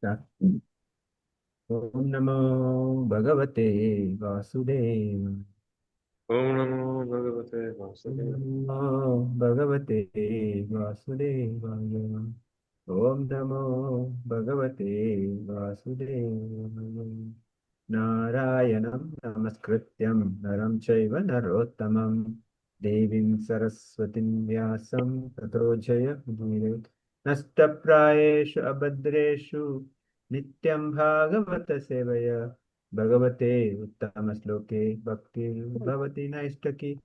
Om Namo Bhagavate Vasudeva. Om Namo Bhagavate Vasudevaya. Namo Bhagavate Vasudevaya. Om Namo Bhagavate Vasudevaya. Narayanam Namaskrityam Naram Chaiva Narottamam Devim Saraswatim Vyasam Tato Jaya Udire Nastapráyeshu Abhadreshu Nityam Bhagavata Sevaya Bhagavate Uttama Bhakti Bhavati Naistaki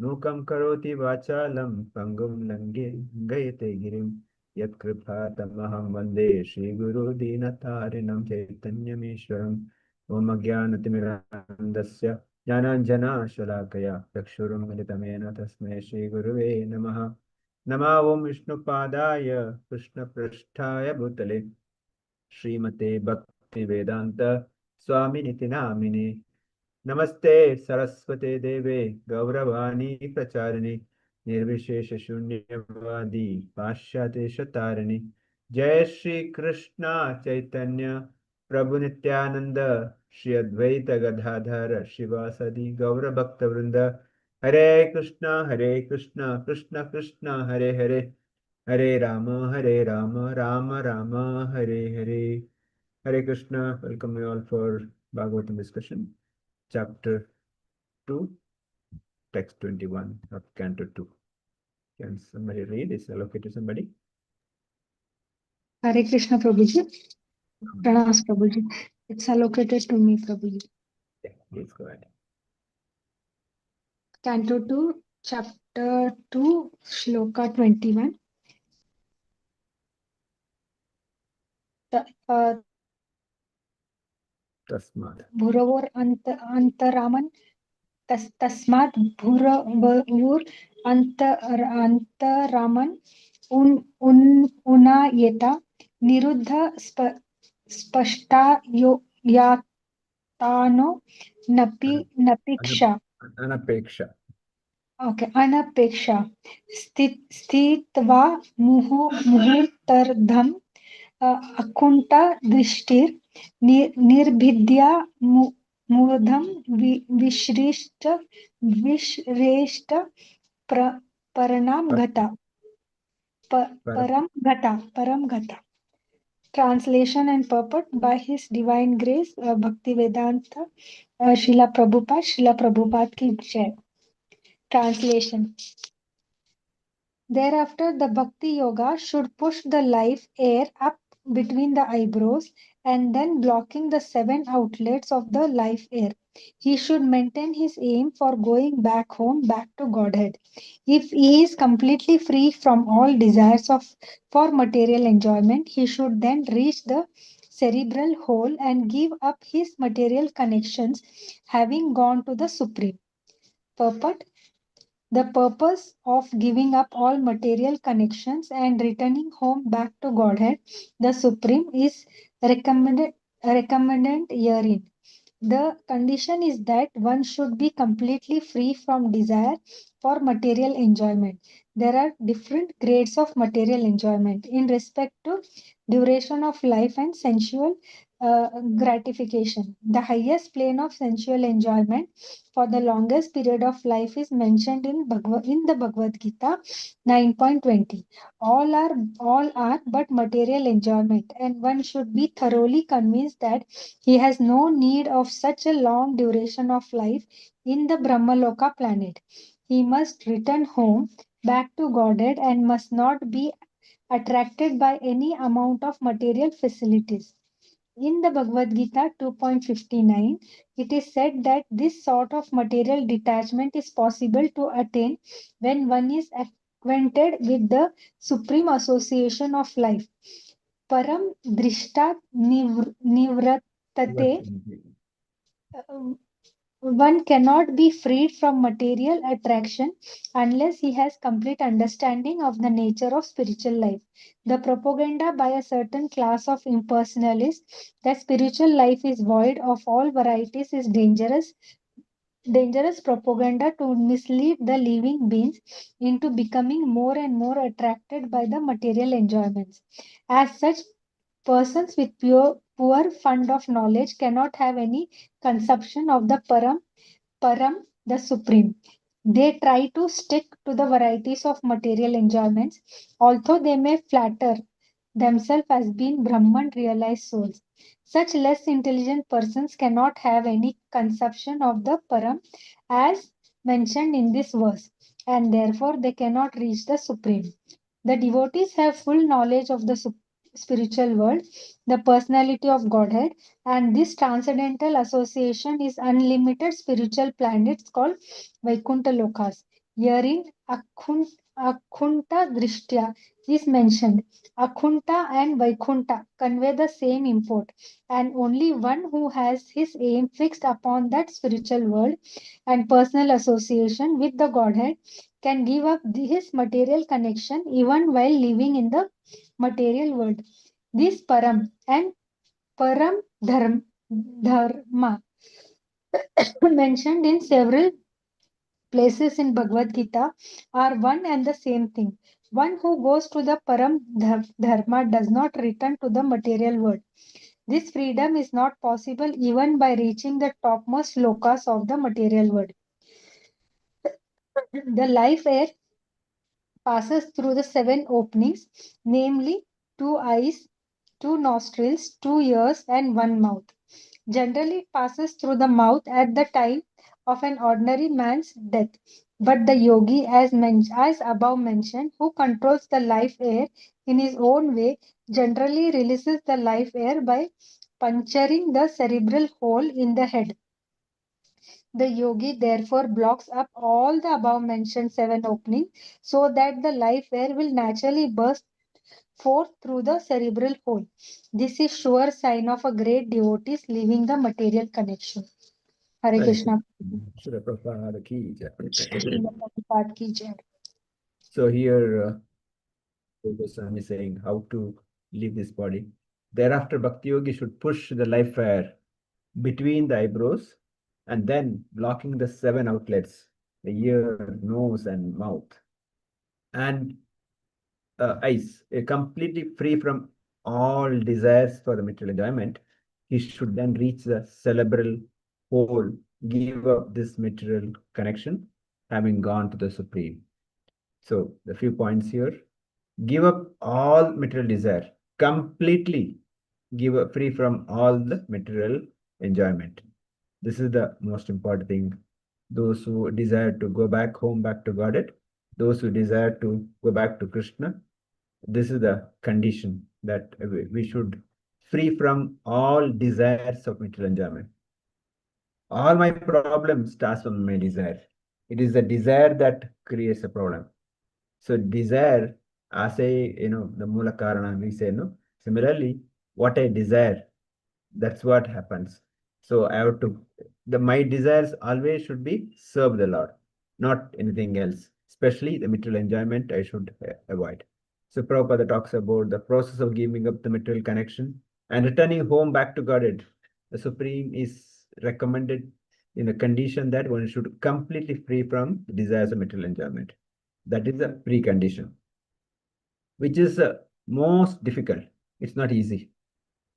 Nukam karoti vachalam pangum langayate girim yatkripatamaham vande Shri Guru Dinatarinam Chaitanyamishwaram Om Ajnanatimirandasya Jnananjana Shalakaya Chakshurum Militamena Tasmai Shri Guruve Namaha Nama Om Vishnupadaya Krishna Prasthaya Bhutale Srimate Bhakti Vedanta Swami Niti Namine नमस्ते सरस्वते देवे गौरवाणी प्रचारिणे निर्विशेष शून्यवादी पाश्चात्य शतारिणे जय श्री कृष्ण चैतन्य प्रभु नित्यानंद श्री अद्वैत गदाधर शिवासदि गौर भक्त वृंद हरे Krishna Krishna Krishna Hare Hare Hare Ram Ram Ram Hare Hare Hare Krishna, welcome you all for Bhagavatam discussion, chapter 2, text 21 of Canto 2. Can somebody read? Is allocated to somebody? Hare Krishna Prabhuji. Pranas Prabhuji. It's allocated to me, Prabhuji. Yeah, please go ahead. Canto 2, Chapter 2, Shloka 21. Tasmad. Bhuravor Antaraman Tasmat Bhuravur Antaraman Unayeta Niruddha Spashta Yatano Napiksha. Anapeksha. Okay, anapeksha स्थित्वा मुहूर्तर्धम अकुंठा दृष्टिर निर्भिद्या मूर्धम विश्रेष्ट विश्रेष्ट परम घटा. Translation and purport by His Divine Grace Bhaktivedanta Srila Prabhupada ki jai. Translation. Thereafter, the Bhakti Yoga should push the life air up between the eyebrows and then blocking the 7 outlets of the life air. He should maintain his aim for going back home, back to Godhead. If he is completely free from all desires for material enjoyment, he should then reach the cerebral hole and give up his material connections, having gone to the Supreme. Purport. The purpose of giving up all material connections and returning home back to Godhead, the Supreme, is recommended herein. The condition is that one should be completely free from desire for material enjoyment. There are different grades of material enjoyment in respect to duration of life and sensual gratification. The highest plane of sensual enjoyment for the longest period of life is mentioned in the Bhagavad Gita 9.20. All are but material enjoyment, and one should be thoroughly convinced that he has no need of such a long duration of life in the Brahmaloka planet. He must return home back to Godhead and must not be attracted by any amount of material facilities. In the Bhagavad Gita 2.59, it is said that this sort of material detachment is possible to attain when one is acquainted with the supreme association of life. Param drishta nivrattate. One cannot be freed from material attraction unless he has complete understanding of the nature of spiritual life. The propaganda by a certain class of impersonalists that spiritual life is void of all varieties is dangerous propaganda to mislead the living beings into becoming more and more attracted by the material enjoyments. As such, Persons with poor fund of knowledge cannot have any conception of the Param, the Supreme. They try to stick to the varieties of material enjoyments, although they may flatter themselves as being Brahman realized souls. Such less intelligent persons cannot have any conception of the Param as mentioned in this verse, and therefore they cannot reach the Supreme. The devotees have full knowledge of the spiritual world, the personality of Godhead, and this transcendental association is unlimited spiritual planets called Vaikuntha Lokas. Herein, Akhunta Drishtya is mentioned. Akhunta and Vaikuntha convey the same import, and only one who has his aim fixed upon that spiritual world and personal association with the Godhead can give up his material connection even while living in the material world. This Param and Param Dharma mentioned in several places in Bhagavad Gita are one and the same thing. One who goes to the Param Dharma does not return to the material world. This freedom is not possible even by reaching the topmost lokas of the material world. The life air passes through the seven openings, namely two eyes, two nostrils, two ears, and one mouth. Generally, it passes through the mouth at the time of an ordinary man's death. But the yogi, as above mentioned, who controls the life air in his own way, generally releases the life air by puncturing the cerebral hole in the head. The yogi therefore blocks up all the above mentioned seven openings so that the life air will naturally burst forth through the cerebral hole. This is sure sign of a great devotee leaving the material connection. Hare Hare Krishna. Srila Prabhupada ki jai. Srila Prabhupada ki jai. So here, Goswami is saying how to leave this body. Thereafter, Bhakti Yogi should push the life fire between the eyebrows and then blocking the seven outlets, the ear, nose, and mouth, and eyes, completely free from all desires for the material enjoyment. He should then reach the cerebral hole, give up this material connection, having gone to the Supreme. So the few points here: give up all material desire, completely give up, free from all the material enjoyment. This is the most important thing. Those who desire to go back home, back to Godhead, those who desire to go back to Krishna, this is the condition that we should free from all desires of material enjoyment. All my problems start from my desire. It is the desire that creates a problem. So desire, as the mula karana, we say, no. Similarly, what I desire, that's what happens. So I have to, my desires always should be serve the Lord, not anything else. Especially the material enjoyment, I should avoid. So Prabhupada talks about the process of giving up the material connection and returning home back to Godhead. The Supreme is recommended in a condition that one should completely free from the desires of material enjoyment. That is a precondition, which is most difficult. It's not easy.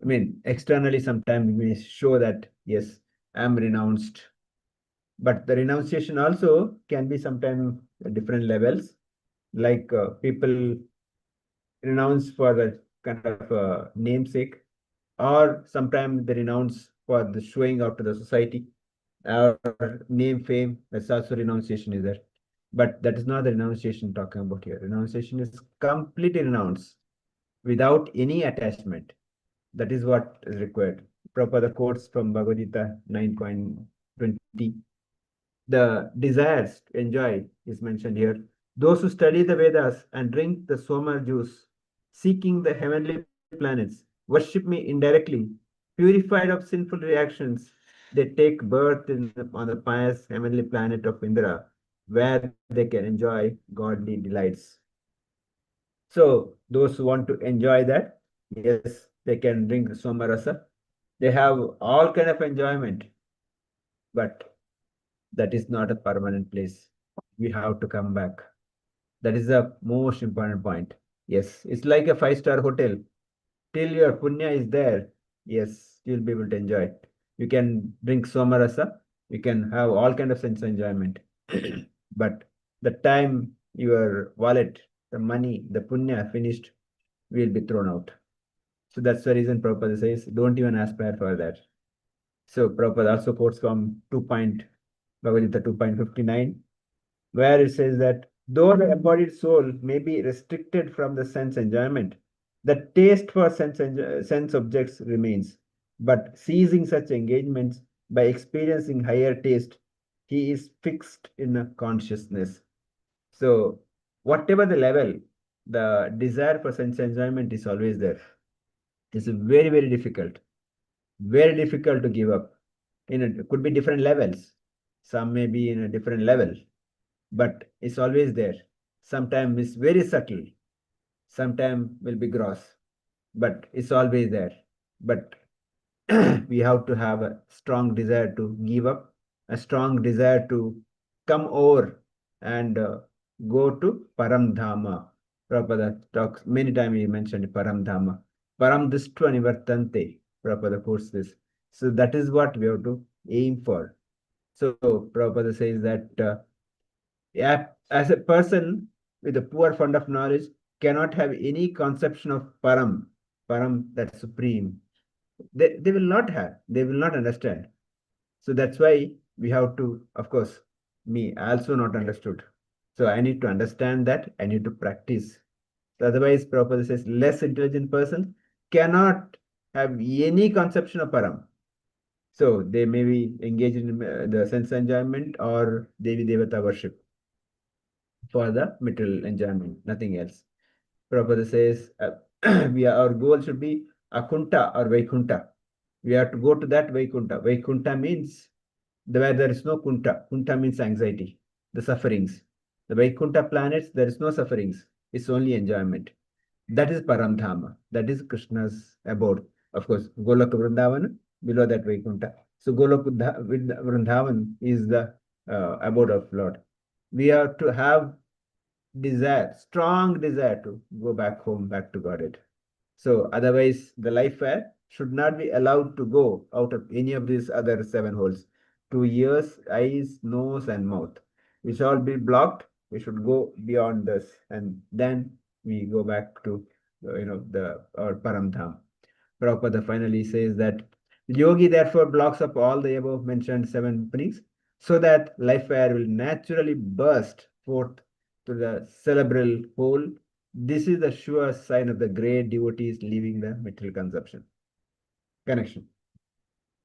I mean, externally, sometimes we may show that, yes, I'm renounced. But the renunciation also can be sometimes at different levels. Like people renounce for the kind of namesake, or sometimes they renounce for the showing out to the society, or name, fame. That's also renunciation is there. But that is not the renunciation talking about here. Renunciation is completely renounce without any attachment. That is what is required. Prabhupada quotes from Bhagavad Gita 9.20. The desires to enjoy is mentioned here. Those who study the Vedas and drink the Soma juice, seeking the heavenly planets, worship me indirectly, purified of sinful reactions, they take birth on the pious heavenly planet of Indra, where they can enjoy godly delights. So those who want to enjoy that, yes, they can drink Somarasa. They have all kind of enjoyment, but that is not a permanent place. We have to come back. That is the most important point. Yes, it's like a five-star hotel. till your punya is there, yes, you'll be able to enjoy it. You can drink somarasa, you can have all kind of sense enjoyment. But the time your wallet, the money, the punya finished, will be thrown out. So that's the reason Prabhupada says, don't even aspire for that. So Prabhupada also quotes from Bhagavad Gita 2.59, where it says that though the embodied soul may be restricted from the sense enjoyment, the taste for sense objects remains. But ceasing such engagements by experiencing higher taste, he is fixed in a consciousness. So, whatever the level, the desire for sense enjoyment is always there. It's very, very difficult to give up. It could be different levels. Some may be in a different level, but it's always there. Sometimes it's very subtle, sometimes will be gross, but it's always there. But we have to have a strong desire to give up, a strong desire to come over and go to Param Dhama. Prabhupada talks many times, he mentioned Param Dhama. Param Drishtva Nivartante. Prabhupada quotes this. So that is what we have to aim for. So Prabhupada says that as a person with a poor fund of knowledge cannot have any conception of Param, that supreme. They will not have, they will not understand. So that's why we have to, of course, me also not understood. So I need to understand that, I need to practice. So otherwise, Prabhupada says less intelligent person cannot have any conception of Param. So they may be engaged in the sense enjoyment or Devi Devata worship for the material enjoyment, nothing else. Prabhupada says our goal should be Akunta or Vaikunta. We have to go to that Vaikunta. Vaikunta means where there is no Kunta. Kunta means anxiety, the sufferings. The Vaikunta planets, there is no sufferings. It's only enjoyment. That is Paramdhama. That is Krishna's abode. Of course, Golaka Vrindavan, below that Vaikunta. So Golaka Vrindavan is the abode of Lord. We have to have desire, strong desire to go back home, back to Godhead. So otherwise, the life fare should not be allowed to go out of any of these other seven holes. To ears, eyes, nose, and mouth. We shall be blocked. We should go beyond this, and then we go back to our Paramdham. Prabhupada finally says that yogi therefore blocks up all the above mentioned seven openings so that life fire will naturally burst forth to the cerebral hole. This is the sure sign of the great devotees leaving the material connection.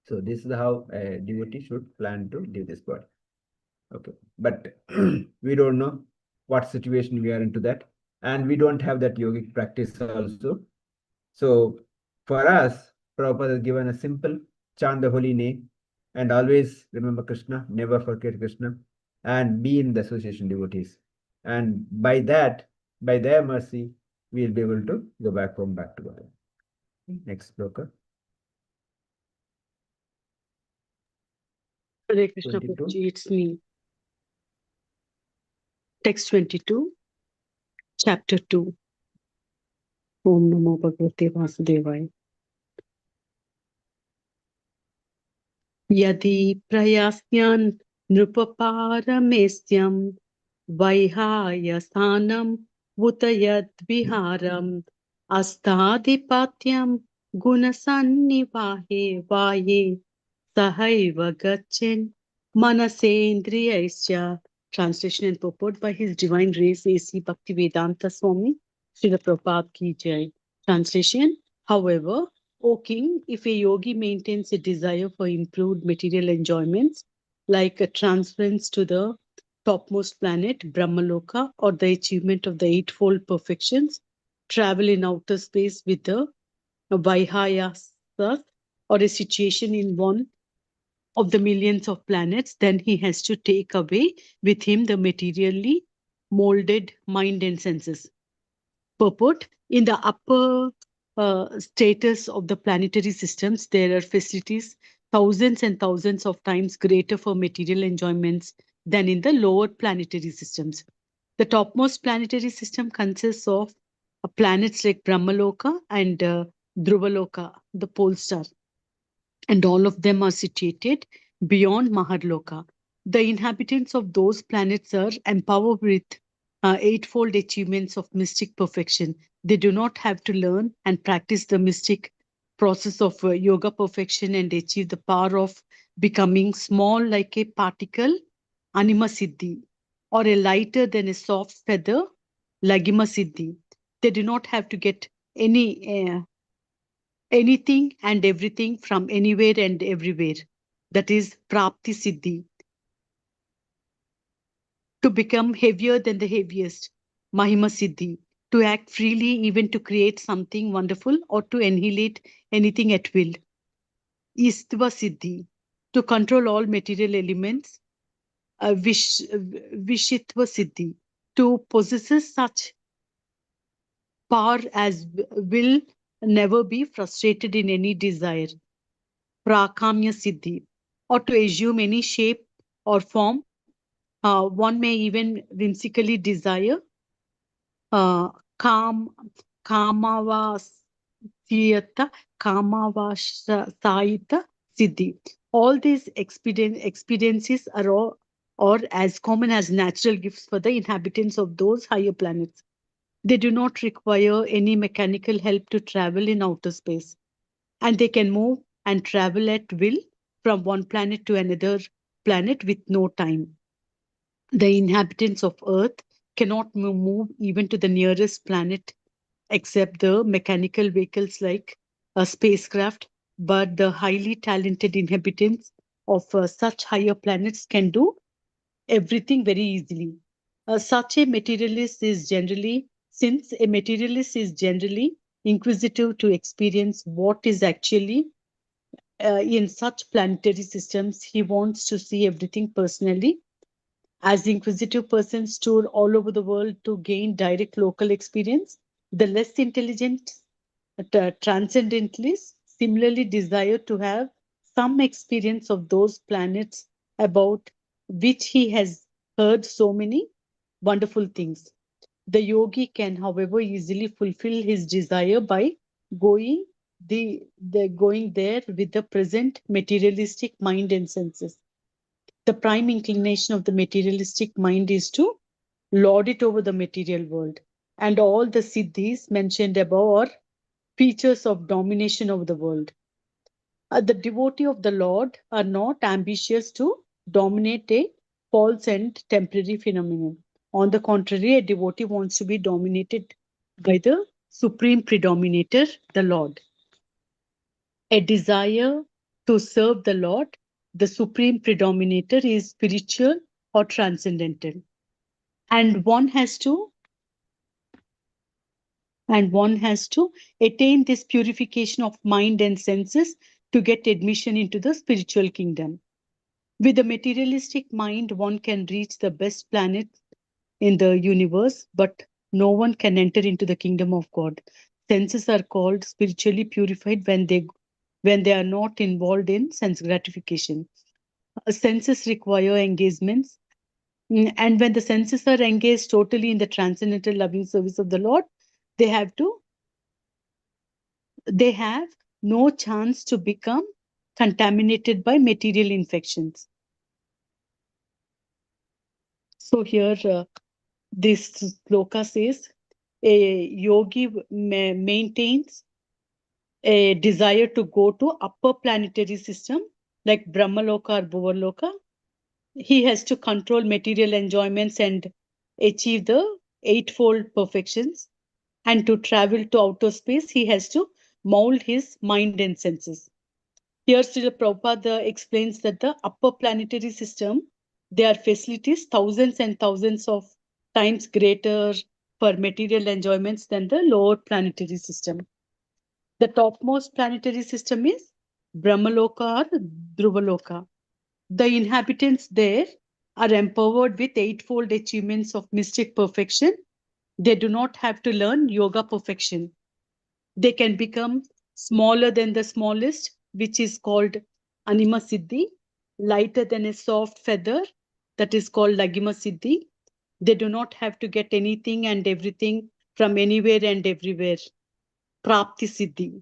So this is how a devotee should plan to leave this body. Okay, but we don't know what situation we are into that, and we don't have that yogic practice also. So for us, Prabhupada has given a simple chant the holy name and always remember Krishna, never forget Krishna, and be in the association devotees. And by that, by their mercy, we'll be able to go back home, back to God. Next broker. Hare Krishna 22. Prabhuji, it's me. Text 22, chapter 2. Om Namo Bhagavate Vasudevaya. Yadi prayasyan nrupaparamestyam vaihaya sthanam vutayad viharam astadipatyam gunasannivahe vaye sahaiva gachin manasendriyaisya. Translation and purport by His Divine Grace A.C. Bhaktivedanta Swami Srila Prabhupada Ki Jai. Translation: However, O king, if a yogi maintains a desire for improved material enjoyments, like a transference to the topmost planet, Brahmaloka, or the achievement of the eightfold perfections, travel in outer space with the Vaihayasas, or a situation in one of the millions of planets, then he has to take away with him the materially molded mind and senses. Purport: in the upper status of the planetary systems, there are facilities thousands and thousands of times greater for material enjoyments than in the lower planetary systems. The topmost planetary system consists of planets like Brahmaloka and Dhruvaloka, the pole star, and all of them are situated beyond Maharloka. The inhabitants of those planets are empowered with eightfold achievements of mystic perfection. They do not have to learn and practice the mystic process of yoga perfection and achieve the power of becoming small like a particle, anima siddhi, or a lighter than a soft feather, lagima siddhi. They do not have to get anything and everything from anywhere and everywhere. That is prapti siddhi. To become heavier than the heaviest, mahima siddhi. To act freely, even to create something wonderful or to annihilate anything at will, istva siddhi. To control all material elements, vishitva siddhi. To possess such power as will never be frustrated in any desire, prakamya siddhi, or to assume any shape or form. One may even whimsically desire uh, kam, kamavasiyata, kamavasayita siddhi. All these experiences are or as common as natural gifts for the inhabitants of those higher planets. They do not require any mechanical help to travel in outer space, and they can move and travel at will from one planet to another planet with no time. The inhabitants of Earth cannot move even to the nearest planet except the mechanical vehicles like a spacecraft, but the highly talented inhabitants of such higher planets can do everything very easily. Such a materialist is generally, since a materialist is generally inquisitive to experience what is actually in such planetary systems, he wants to see everything personally. As inquisitive persons tour all over the world to gain direct local experience, the less intelligent transcendentalists similarly desire to have some experience of those planets about which he has heard so many wonderful things. The yogi can, however, easily fulfill his desire by going going there with the present materialistic mind and senses. The prime inclination of the materialistic mind is to lord it over the material world. And all the siddhis mentioned above are features of domination over the world. The devotee of the Lord are not ambitious to dominate a false and temporary phenomenon. On the contrary, a devotee wants to be dominated by the supreme predominator, the Lord. A desire to serve the Lord, the supreme predominator, is spiritual or transcendental. And one has to attain this purification of mind and senses to get admission into the spiritual kingdom. With a materialistic mind, one can reach the best planet in the universe, but no one can enter into the kingdom of God. Senses are called spiritually purified when they are not involved in sense gratification. Senses require engagements, and when the senses are engaged totally in the transcendental loving service of the Lord, they have no chance to become contaminated by material infections. So here, this sloka says, a yogi maintains a desire to go to upper planetary system like Brahmaloka or Bhuvarloka. He has to control material enjoyments and achieve the eightfold perfections. And to travel to outer space, he has to mold his mind and senses. Here, Srila Prabhupada explains that the upper planetary system, there are facilities thousands and thousands of times greater for material enjoyments than the lower planetary system. The topmost planetary system is Brahmaloka or Dhruvaloka. The inhabitants there are empowered with eightfold achievements of mystic perfection. They do not have to learn yoga perfection. They can become smaller than the smallest, which is called anima siddhi, lighter than a soft feather, that is called lagima siddhi. They do not have to get anything and everything from anywhere and everywhere, prapti siddhi.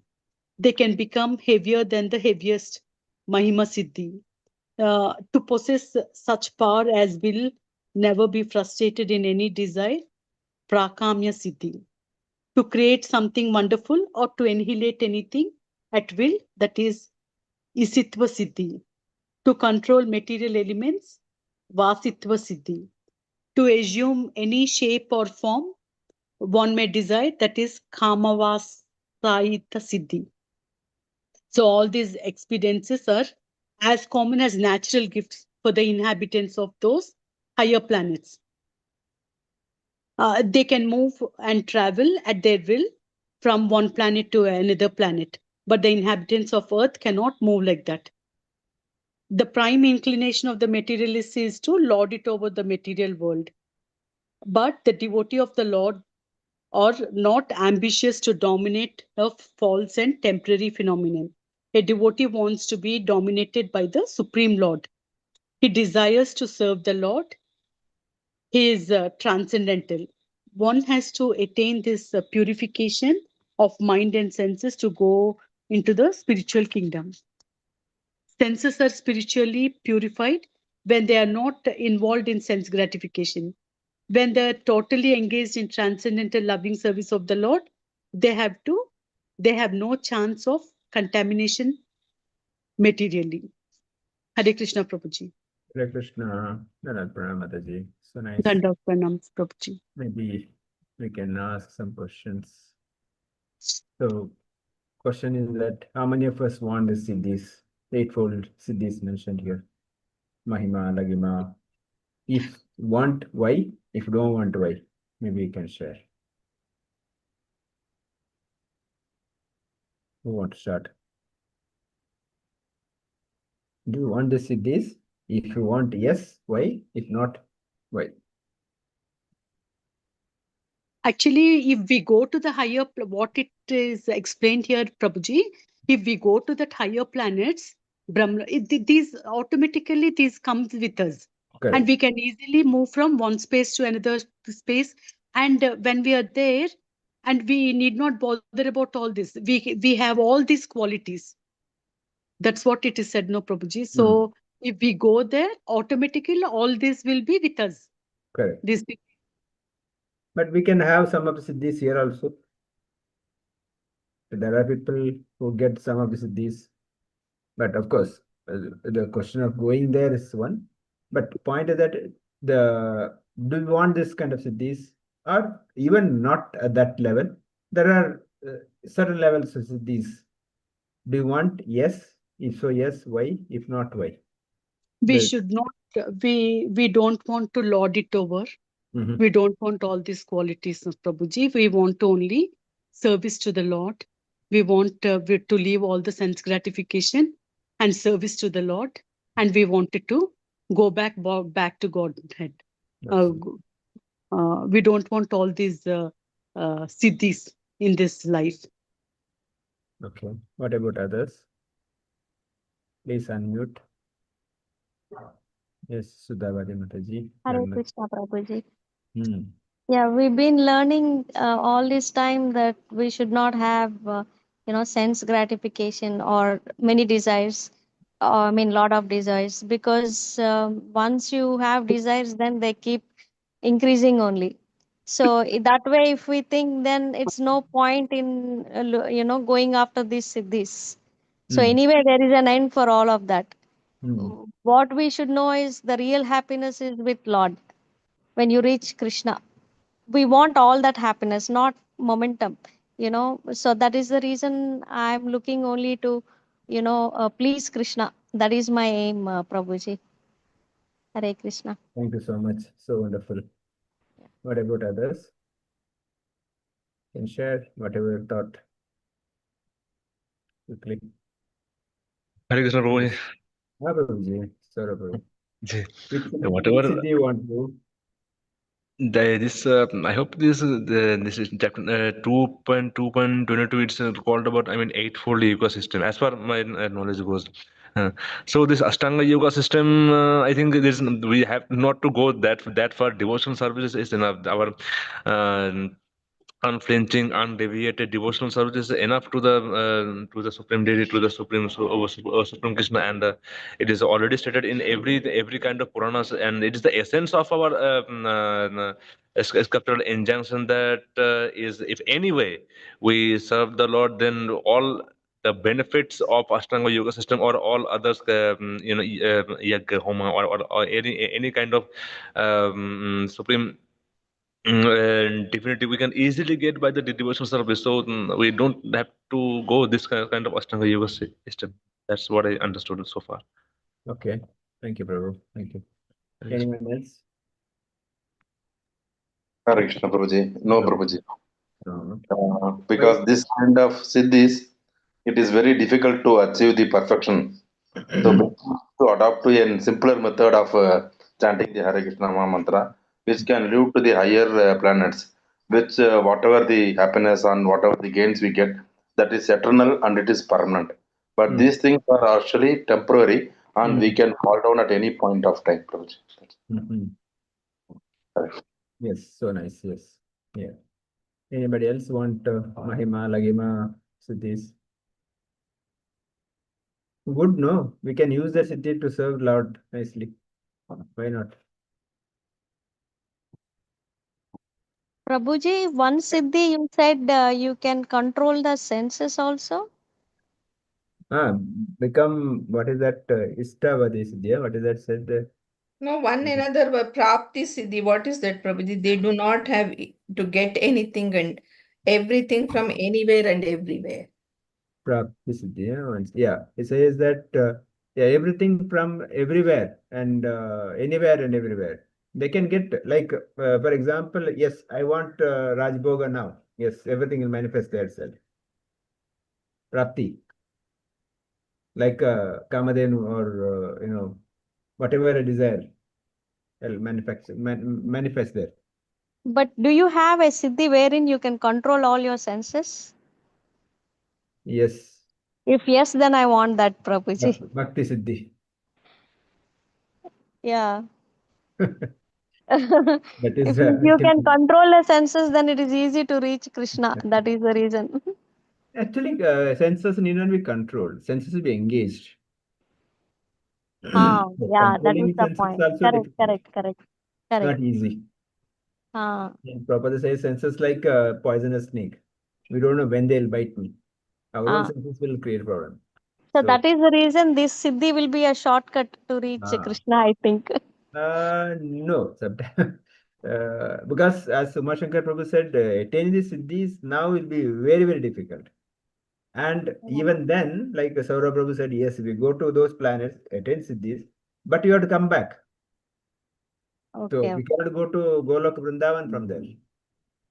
they can become heavier than the heaviest Mahima Siddhi. To possess such power as will never be frustrated in any desire, Prakamya Siddhi. To create something wonderful or to annihilate anything at will, that is Isitva Siddhi. To control material elements, Vasitva Siddhi. To assume any shape or form one may desire, that is Kamavasayita Siddhi. So all these experiences are as common as natural gifts for the inhabitants of those higher planets. They can move and travel at their will from one planet to another planet, but the inhabitants of Earth cannot move like that. The prime inclination of the materialist is to lord it over the material world. But the devotee of the Lord are not ambitious to dominate a false and temporary phenomenon. A devotee wants to be dominated by the Supreme Lord. He desires to serve the Lord. He is transcendental. One has to attain this purification of mind and senses to go into the spiritual kingdom. Senses are spiritually purified when they are not involved in sense gratification. When they're totally engaged in transcendental loving service of the Lord, they have no chance of contamination materially. Hare Krishna Prabhuji. Hare Krishna, Dhanat Pranam Mataji. So nice. Danda Pranam Prabhuji. Maybe we can ask some questions. So, question is that how many of us want the siddhis, eightfold siddhis mentioned here? Mahima, Lagima. If want, why? If don't want, why? Maybe you can share. Who want to start? Do you want the siddhis? If you want, yes, why? If not, why? Actually, if we go to the higher, what it is explained here, Prabhuji, if we go to that higher planets, Brahma, these automatically these comes with us. Correct. And we can easily move from one space to another space. And when we are there, and we need not bother about all this, we have all these qualities. That's what it is said, no, Prabhuji. So if we go there, automatically all this will be with us. Correct. This. But we can have some of the siddhis here also. There are people who get some of the siddhis. But of course, the question of going there is one. But the point is that do you want this kind of siddhis or even not at that level? There are certain levels of siddhis. Do you want? Yes. If so, yes. Why? If not, why? We should not, we don't want to lord it over. Mhm. We don't want all these qualities of Prabhuji. We want only service to the Lord. We want to leave all the sense gratification and service to the Lord. And we wanted to go back to Godhead. We don't want all these siddhis in this life. Okay. What about others? Please unmute. Yes, Sudhavadi Mataji. Hare Krishna Prabhuji. Hmm. Yeah, we've been learning all this time that we should not have, sense gratification or many desires, or I mean, lot of desires, because once you have desires, then they keep increasing only. So that way, if we think, then it's no point in, going after this. So anyway, there is an end for all of that. What we should know is the real happiness is with Lord. When you reach Krishna, we want all that happiness, not momentum. So that is the reason I'm looking only to, please Krishna. That is my aim, Prabhuji. Hare Krishna. Thank you so much. So wonderful. What about others? Can share whatever you thought quickly. Hare Krishna Prabhuji. Prabhuji, sorry, Prabhu. Which Whatever siddhi you want to? this I hope this is chapter 2.2.22. It's called about, I mean, eightfold yoga system as far my knowledge goes. So this Ashtanga yoga system, I think we have not to go that far. Devotional services is enough. Our unflinching, undeviated devotional service is enough to the Supreme Deity, to the Supreme Krishna, and it is already stated in every kind of Puranas, and it is the essence of our scriptural injunction that is, if anyway we serve the Lord, then all the benefits of Ashtanga Yoga system or all others, Yagya Homa or any kind of supreme. And definitely, we can easily get by the devotional service, so we don't have to go this kind of Ashtanga Yoga system. That's what I understood so far. Okay. Thank you, Prabhu. Thank you. Anyone else? Hare Krishna, Prabhuji. No, No. Prabhuji. No. Because this kind of siddhis, it is very difficult to achieve the perfection. So, to adopt to a simpler method of chanting the Hare Krishna Maha mantra, which can lead to the higher planets, which whatever the happiness and whatever the gains we get, that is eternal and it is permanent. But these things are actually temporary and we can fall down at any point of time, Prabhuji. Mhm. Correct. Yes, so nice. Yes. Yeah. Anybody else want Mahima, Lagima, Siddhis? Good, no? We can use the Siddhi to serve Lord nicely. Why not? Prabhuji, one Siddhi you said you can control the senses also. Become, what is that? Istavadi Siddhi, what is that said? No, one another Prapti Siddhi. What is that, Prabhuji? They do not have to get anything and everything from anywhere and everywhere. Prapti Siddhi, yeah. It says that yeah, everything from everywhere and anywhere and everywhere. They can get, like, for example, yes, I want Rajbhoga now. Yes, everything will manifest there itself. Prapti, like Kamadenu or, whatever I desire, will manifest there. But do you have a Siddhi wherein you can control all your senses? Yes, If yes, then I want that, Prabhuji. Bhakti Siddhi. Yeah. That is If you can ultimate. control the senses, then it is easy to reach Krishna. That is the reason. Actually, senses need not be controlled. Senses will be engaged. Ah, yeah, that is Controlling the senses is point. also Correct, difficult. correct, correct, It's correct. not easy. Ah, And Prabhupada says senses like a poisonous snake. We don't know when they'll bite me. Our own ah. senses will create problem. So So, that is the reason this Siddhi will be a shortcut to reach Krishna, I think. no, sometimes. Because as Suma Shankar Prabhu said, attaining the siddhis now will be very, very difficult. And even then, like Saurabh Prabhu said, yes, we go to those planets, attain siddhis, but you have to come back. So Okay, we cannot go to Golok Vrindavan from there.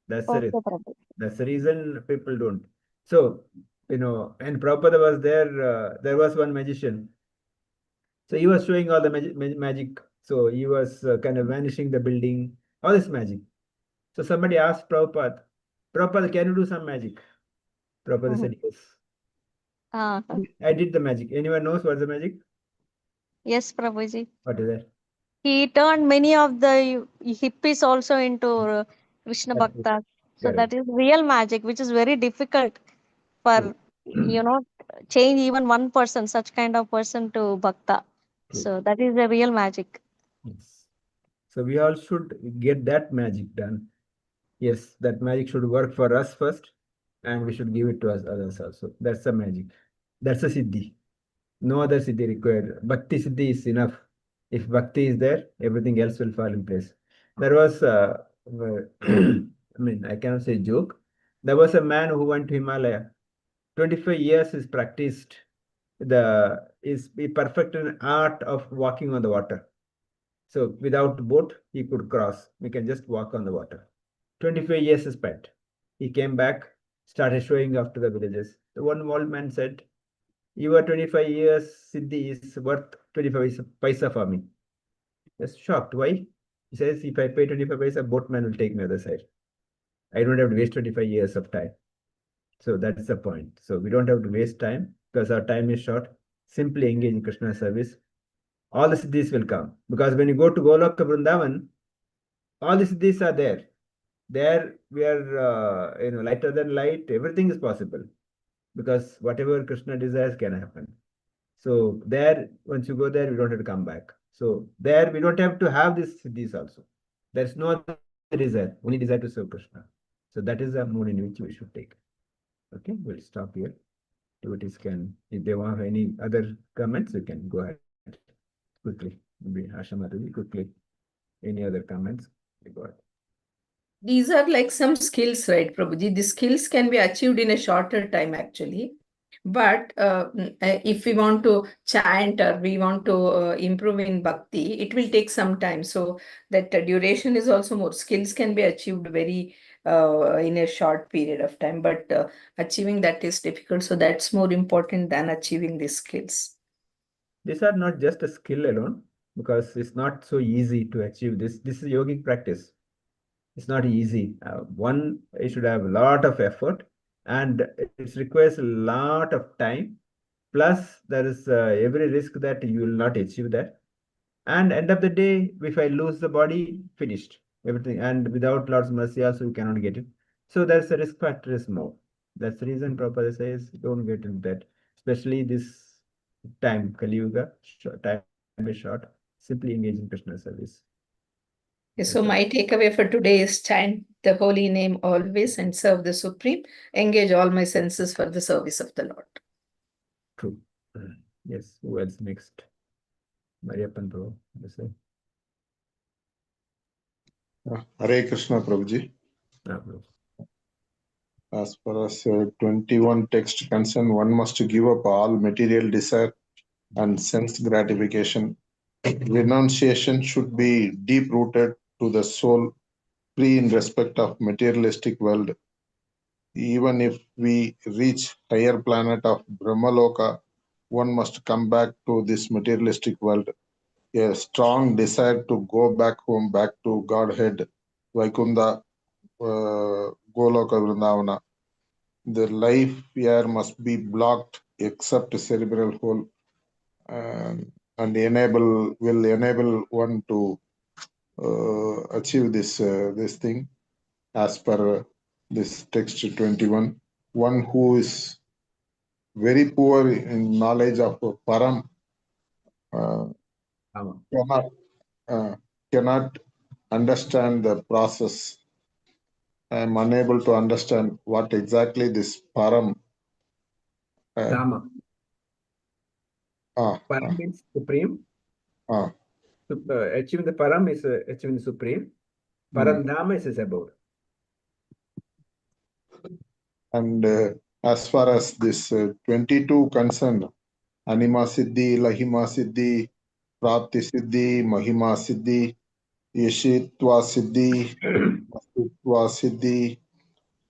That's the okay, reason. Prabhu. That's the reason people don't. So, and Prabhupada was there, there was one magician. So he was showing all the magic. So he was kind of vanishing the building, all this magic. So somebody asked Prabhupada, Prabhupada, can you do some magic? Prabhupada said, yes. Ah, I did the magic. Anyone knows what's the magic? yes, Prabhuji. What is that? He turned many of the hippies also into Krishna That's it. Bhaktas. So Correct. that is real magic, which is very difficult True. for, change even one person, such kind of person to Bhakta. True. So that is a real magic. Yes. So we all should get that magic done. Yes, that magic should work for us first, and we should give it to us others also. That's the magic. That's a siddhi. No other siddhi required. Bhakti siddhi is enough. If bhakti is there, everything else will fall in place. There was, I mean, I cannot say joke. There was a man who went to Himalaya. 25 years is practiced. He perfected an art of walking on the water. So without boat, he could cross. We can just walk on the water. 25 years is spent. He came back, started showing off to the villagers. The one old man said, your 25 years Siddhi is worth 25 paisa for me. Just shocked. Why? He says, if I pay 25 paisa, boatman will take me other side. I don't have to waste 25 years of time. So that's the point. So we don't have to waste time because our time is short. Simply engage in Krishna service. All the siddhis will come. Because when you go to Goloka Vrindavan, all the siddhis are there. There we are, lighter than light. Everything is possible because whatever Krishna desires can happen. So there, once you go there, we don't have to come back. So there, we don't have to have these also. There's no other desire, only desire to serve Krishna. So that is the mood in which we should take. Okay, we'll stop here. Devotees can, if they want any other comments, you can go ahead quickly. Maybe Ashamataji, quickly. Any other comments? Go ahead. These are like some skills, right, Prabhuji? The skills can be achieved in a shorter time, actually. But if we want to chant or we want to improve in bhakti, it will take some time. So that duration is also more. Skills can be achieved very in a short period of time, but achieving that is difficult. So that's more important than achieving these skills. These are not just a skill alone, because it's not so easy to achieve this. This is yogic practice. It's not easy. One, it should have a lot of effort, and it requires a lot of time. Plus, there is every risk that you will not achieve that. And end of the day, if I lose the body, finished everything. And without Lord's mercy, also you cannot get it. So there's a risk factor is more. That's the reason Prabhupada says don't get into that, especially this time, Kali Yuga, time is short. Simply engage in Krishna service. So my takeaway for today is chant the holy name always and serve the Supreme. Engage all my senses for the service of the Lord. True. Yes. Who else next? Mariappan Prabhu. Yes, sir. Hare Krishna, Prabhuji. Prabhu. As far as 21 text concern, one must give up all material desire and sense gratification. Renunciation should be deep rooted to the soul, free in respect of materialistic world. Even if we reach higher planet of Brahmaloka, one must come back to this materialistic world. A strong desire to go back home, back to Godhead, Vaikunda, Goloka Vrindavana. The life here must be blocked except cerebral hole, and will enable one to achieve this thing as per this text 21. One who is very poor in knowledge of Param cannot understand the process. I am unable to understand what exactly this Param. Dhamma. Param means supreme. Achieving the Param is achieving the supreme. Param Dhamma is above. And as far as this 22 concerned, Anima Siddhi, Lahima Siddhi, Prapti Siddhi, Mahima Siddhi, Yeshitva Siddhi, Asitva Siddhi,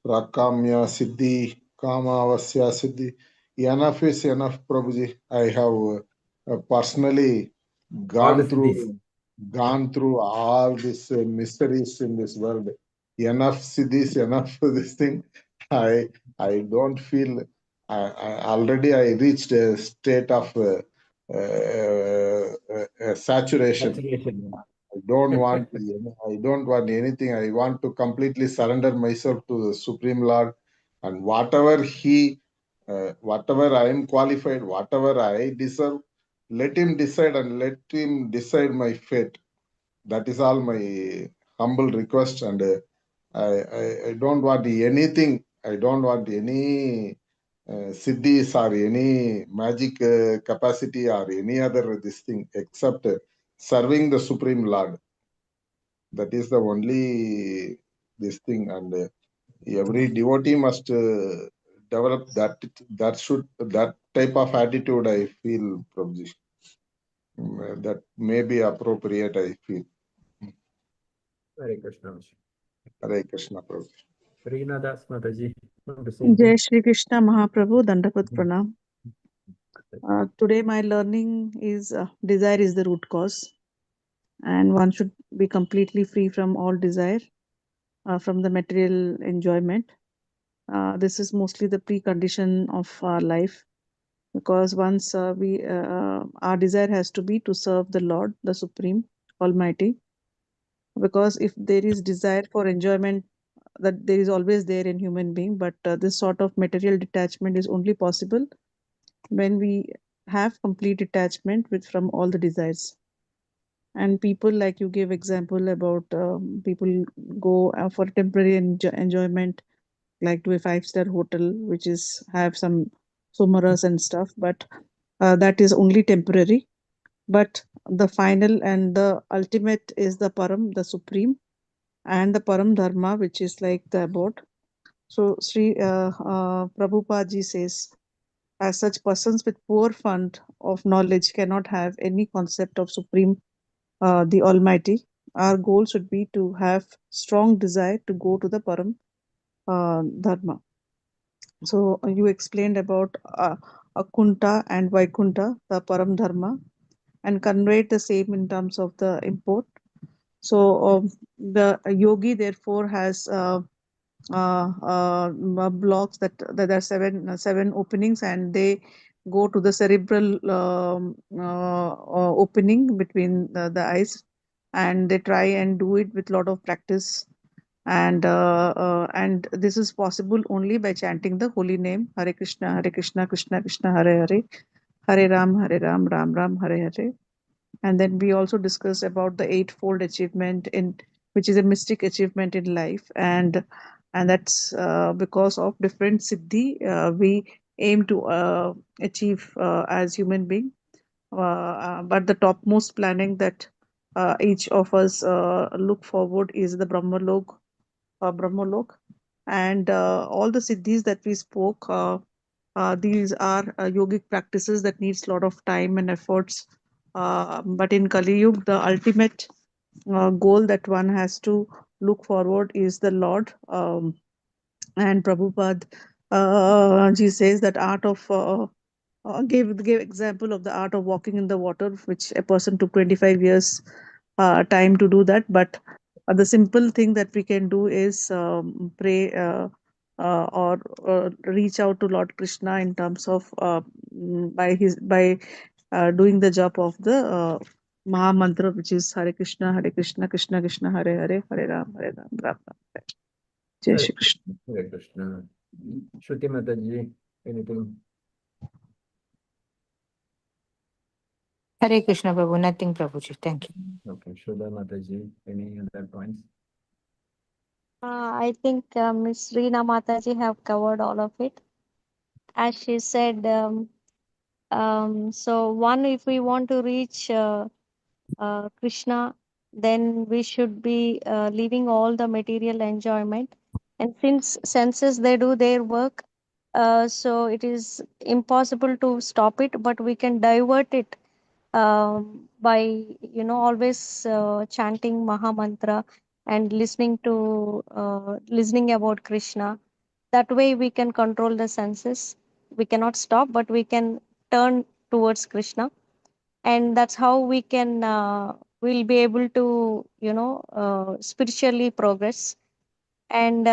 Rakamya Siddhi, Kamavasya Siddhi. Enough is enough, Prabhuji. I have personally gone through all these mysteries in this world. Enough siddhis, enough this thing. I don't feel. Already I reached a state of saturation. I don't want anything. I want to completely surrender myself to the Supreme Lord, and whatever I am qualified, whatever I deserve, let Him decide and let Him decide my fate. That is all my humble request, and I don't want anything. I don't want any siddhis or any magic capacity or any other this thing except serving the Supreme Lord. That is the only this thing, and every devotee must develop that type of attitude. I feel, Prabhuji, that may be appropriate. I feel. Hare Krishna. Hare Krishna, Prabhuji. Reena Das Mataji. Jai Shri Krishna Mahaprabhu, Dandapat Pranam. Today my learning is desire is the root cause, and one should be completely free from all desire, from the material enjoyment. This is mostly the precondition of our life, because once our desire has to be to serve the Lord, the Supreme Almighty. Because if there is desire for enjoyment that there is always there in human being, but this sort of material detachment is only possible when we have complete detachment with from all the desires. And people, like you gave example about people go for temporary enjoyment, like to a 5-star hotel, which is have some somaras and stuff, but that is only temporary. But the final and the ultimate is the param, the supreme, and the param dharma, which is like the abode. So Sri Prabhupada ji says, as such, persons with poor fund of knowledge cannot have any concept of supreme, the almighty. Our goal should be to have strong desire to go to the param dharma. So you explained about Akunta and Vaikunta, the Param Dharma, and conveyed the same in terms of the import. So the yogi therefore has blocks that are seven openings, and they go to the cerebral opening between the eyes, and they try and do it with lot of practice, and this is possible only by chanting the holy name Hare Krishna, Krishna Krishna, Hare Hare, Hare Ram, Ram Ram, Hare Hare. And then we also discussed about the eightfold achievement, in which is a mystic achievement in life, and that's because of different siddhi we aim to achieve as human being. But the topmost planning that each of us look forward is the Brahmalok, and all the siddhis that we spoke. These are yogic practices that needs a lot of time and efforts. But in Kali Yuga, the ultimate goal that one has to look forward is the Lord. And Prabhupada ji says that art of gave example of the art of walking in the water, which a person took 25 years time to do that. But the simple thing that we can do is pray or reach out to Lord Krishna in terms of by doing the job of the Maha Mantra, which is Hare Krishna, Krishna Krishna, Hare Hare, Hare Ram, Ram Ram. Jai Hare Shri Krishna. Hare Krishna. Shruti Mataji, anything? Hare Krishna, Prabhu. Nothing, Prabhuji. Thank you. Okay, Shudha Mataji, any other points? I think Miss Reena Mataji have covered all of it. As she said, so one, if we want to reach Krishna, then we should be leaving all the material enjoyment. And since senses, they do their work, so it is impossible to stop it, but we can divert it by always chanting Maha Mantra and listening about Krishna. That way we can control the senses. We cannot stop, but we can turn towards Krishna, and that's how we can will be able to spiritually progress. And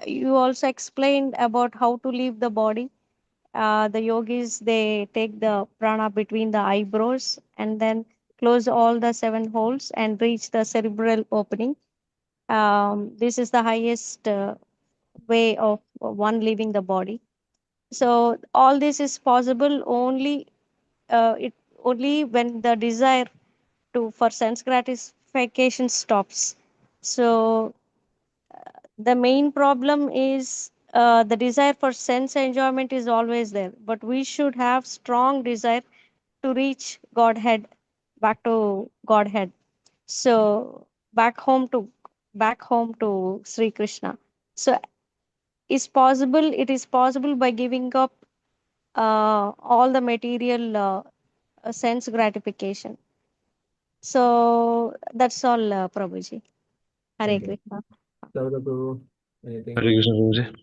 you also explained about how to leave the body. The yogis, they take the prana between the eyebrows and then close all the 7 holes and reach the cerebral opening. This is the highest way of one leaving the body. So all this is possible it only when the desire to for sense gratification stops. So the main problem is the desire for sense enjoyment is always there, but we should have strong desire to reach Godhead, back to Godhead. So back home to Sri Krishna. So it is possible by giving up all the material sense gratification. So that's all, Prabhuji. Hare Thank you. Krishna. Saurabh, anything? Hare Krishna, Prabhuji.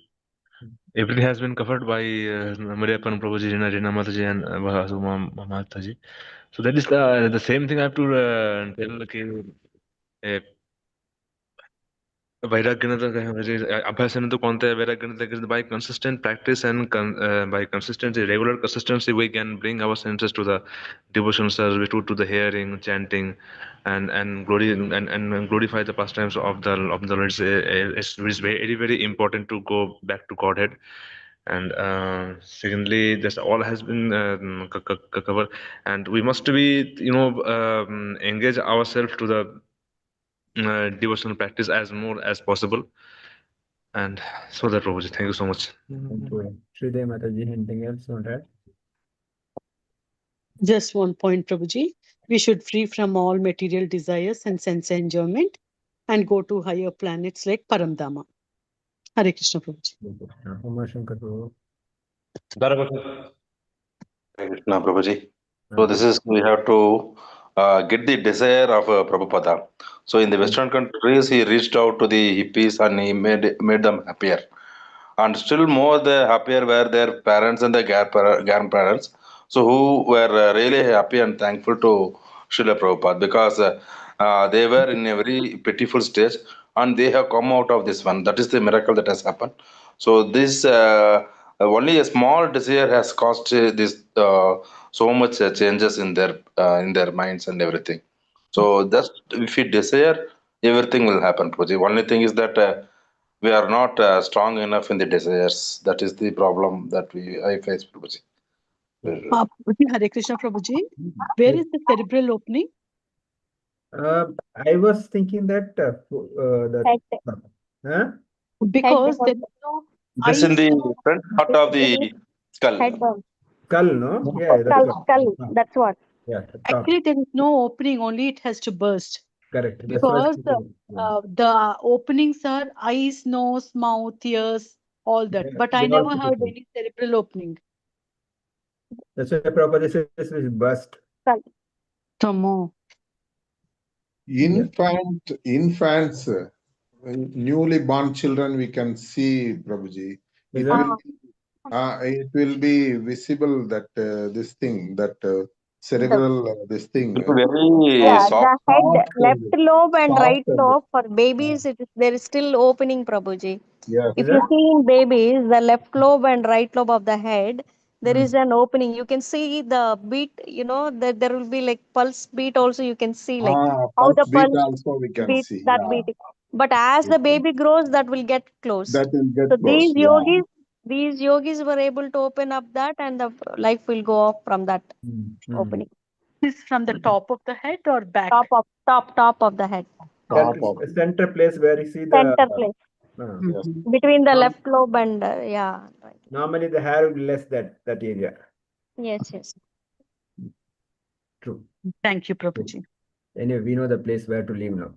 Everything has been covered by Mariappan Prabhuji, Rina Mataji, and Vasuma Mataji. So that is the same thing I have to tell. Okay, uh, Abhyasana to konte Vairagyanata by consistent practice and by consistency, regular consistency, we can bring our senses to the devotional service, to the hearing, chanting, and glory and glorify the pastimes of the Lord. It's very important to go back to Godhead. And secondly, this all has been covered, and we must be engage ourselves to the devotional practice as more as possible. And so that, Prabhuji, thank you so much. Thank you. Shridev Mataji, anything else on that? Just one point, Prabhuji. We should free from all material desires and sense enjoyment and go to higher planets like Paramdama. Hare Krishna, Prabhuji. Uma Shankar Prabhu. Krishna Prabhuji. So this is, we have to get the desire of Prabhupada. So in the Western countries, he reached out to the hippies and he made them happier. And still more the happier were their parents and their grandparents. So who were really happy and thankful to Srila Prabhupada because they were in a very pitiful stage and they have come out of this one. That is the miracle that has happened. So this only a small desire has caused this so much changes in their minds and everything. So just if you desire, everything will happen. The only thing is that we are not strong enough in the desires. That is the problem that I face, Prabhuji. Prabhuji, Hare Krishna, Prabhuji. Where is the cerebral opening? I was thinking that Head. huh? Because Head. there is no This in eyes. the front part of the skull. Head down. Skull, no? Yeah, that's Skull. what. That's what. Yeah, top. Actually, there is no opening, only it has to burst. Correct. That's what I was Because thinking. the openings are eyes, nose, mouth, ears, all that. Yeah, But I they all never put heard it in. any cerebral opening. That's why Prabhupada says is bust. Skull. Tomo. Infants, newly born children, we can see, Prabhuji. Is It will be visible that this thing, that cerebral, this thing. Very Yeah, soft. the head, left lobe and right soft, lobe for babies, there is still opening, Prabhuji. Yes. If you see in babies, the left lobe and right lobe of the head, there is an opening. You can see the beat, that there will be like pulse beat also. You can see like how Pulse the beat pulse also we can beat, see. that Yeah. beating. But as the baby grows, that will get closed. That will get So close. Yeah. these yogis were able to open up that, and the life will go off from that opening. Is from the top of the head or back? Top of the head. Top of center place where you see the Center place. yes. Between the left lobe and yeah. Right. Normally the hair will be less that area. Yes. True. Thank you, Prabhuji. Anyway, we know the place where to live now.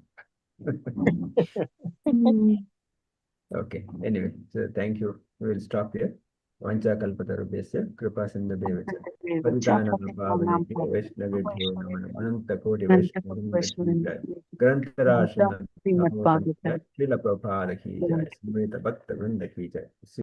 Okay. Anyway, so thank you. We will stop here. Vancha kalpatarubhyasya kripa sindhubhyevacha paritanam bhavanebhyo vaishnavebhyo namo ananta koti vaishnavindaki grantharashina Srila Prabhupada ki jai, Smrita Bhakta Vrinda ki jai.